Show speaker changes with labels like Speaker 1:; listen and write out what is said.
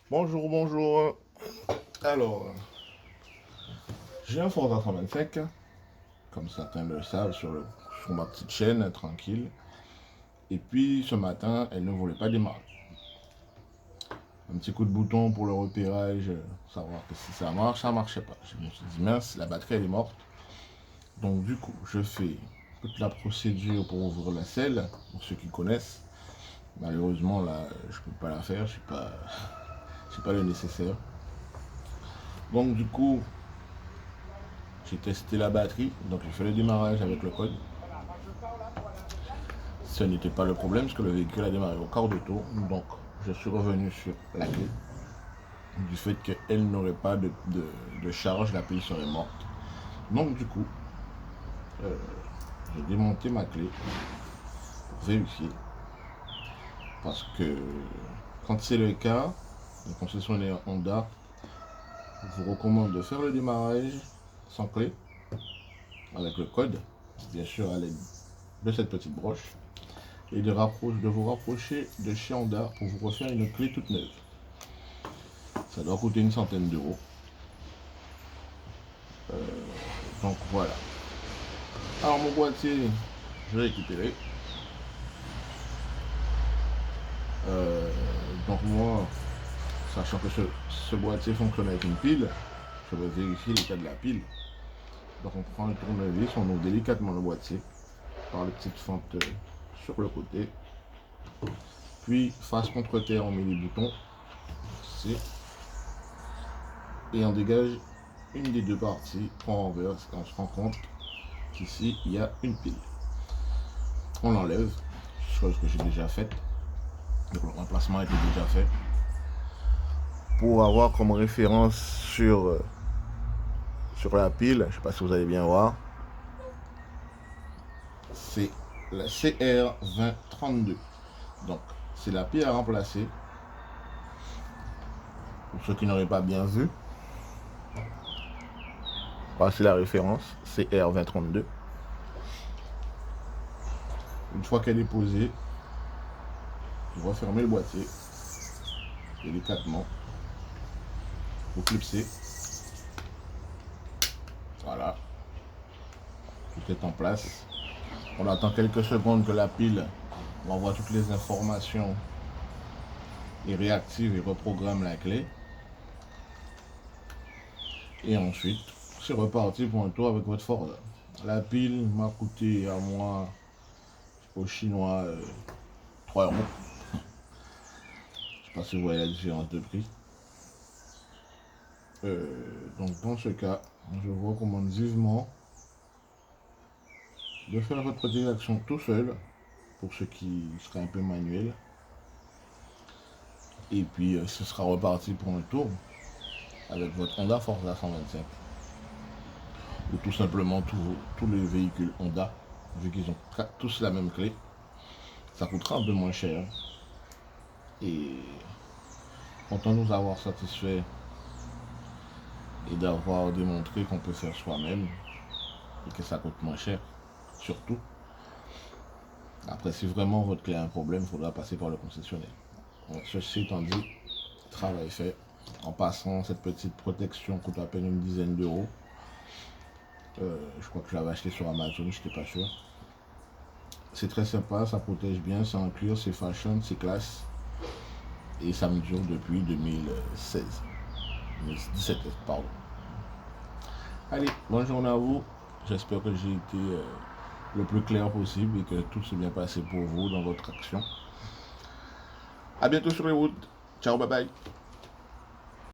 Speaker 1: Bonjour, bonjour. Alors, j'ai un Ford A125, comme certains le savent, sur ma petite chaîne, tranquille. Et puis, ce matin, elle ne voulait pas démarrer. Un petit coup de bouton pour le repérage, savoir que si ça marche, ça ne marchait pas. Je me suis dit, mince, la batterie, elle est morte. Donc, du coup, je fais toute la procédure pour ouvrir la selle, pour ceux qui connaissent. Malheureusement, là, je ne peux pas la faire, je n'ai pas le nécessaire. Donc, du coup, j'ai testé la batterie, donc j'ai fait le démarrage avec le code. Ce n'était pas le problème parce que le véhicule a démarré au quart de tour, donc je suis revenu sur la clé. Du fait qu'elle n'aurait pas de charge, la pile serait morte. Donc du coup, euh, j'ai démonté ma clé pour vérifier. Parce que quand c'est le cas, le concessionnaire Honda vous recommande de faire le démarrage sans clé, avec le code, bien sûr à l'aide de cette petite broche, et de vous rapprocher de chez Honda pour vous refaire une clé toute neuve. Ça doit coûter une centaine d'euros. Donc voilà. Alors mon boîtier, je l'ai récupéré. Donc moi, sachant que ce boîtier fonctionne avec une pile, je vais vérifier l'état de la pile. Donc on prend le tournevis, on ouvre délicatement le boîtier par les petites fentes sur le côté. Puis face contre terre, on met les boutons. Et on dégage une des deux parties en renverse et on se rend compte qu'ici il y a une pile. On l'enlève, chose que j'ai déjà faite. Donc le remplacement était déjà fait. Pour avoir comme référence sur la pile, je ne sais pas si vous allez bien voir, c'est la CR2032. Donc c'est la pile à remplacer. Pour ceux qui n'auraient pas bien vu, voici la référence CR2032. Une fois qu'elle est posée, vous refermez le boîtier délicatement. Vous clipsez. Voilà. Tout est en place. On attend quelques secondes que la pile envoie toutes les informations et réactive et reprogramme la clé. Et ensuite, c'est reparti pour un tour avec votre Ford. La pile m'a coûté à moi, au chinois, 3 euros. Je ne sais pas si vous voyez la différence de prix. Donc dans ce cas, je vous recommande vivement de faire votre petite action tout seul, pour ceux qui seraient un peu manuels. Et puis ce sera reparti pour un tour avec votre Honda Forza 125. Ou tout simplement tous les véhicules Honda, vu qu'ils ont tous la même clé. Ça coûtera un peu moins cher. Et content de nous avoir satisfait et d'avoir démontré qu'on peut faire soi-même et que ça coûte moins cher, surtout. Après, si vraiment votre clé a un problème, il faudra passer par le concessionnaire. Bon, ceci étant dit, travail fait. En passant, cette petite protection coûte à peine une dizaine d'euros. Je crois que je l'avais acheté sur Amazon, je n'étais pas sûr. C'est très sympa, ça protège bien, c'est en cuir, c'est fashion, c'est classe. Et ça me dure depuis 2016. 2017, pardon. Allez, bonne journée à vous. J'espère que j'ai été le plus clair possible et que tout s'est bien passé pour vous dans votre action. A bientôt sur les routes. Ciao, bye bye.